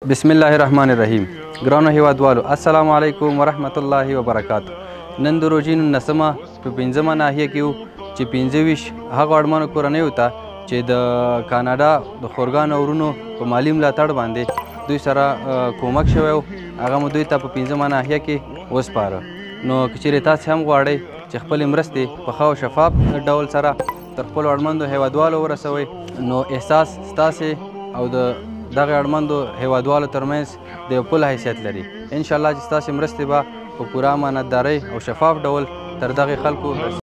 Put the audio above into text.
بسم الله الرحمن الرحیم. ګرانو هیوادوالو السلام علیکم ورحمت الله وبرکاتو. نن د روژې 19مه په 5مه ناحیه کې یو چې 25 هغو اړمنو کورنیو ته چې د کاناډا د خورګانو ورونو په مالي ملاتړ باندې دوی سره کومک شوی و، هغه مو دوی ته په 5مه ناحیه کې وسپاره. نو که چیرې تاسې هم غواړئ چې خپلې مرستې په ښه او شفاف ډول سره تر خپلو اړمندو هیوادوالو ورسوئ، نو احساس ستاسې او د دغه اړمندو هیوادوالو ترمنځ د یو پل حیثیت لري. انشاءالله چې ستاسې مرستې به په پوره امانتدارۍ او شفاف ډول تر دغې خلکو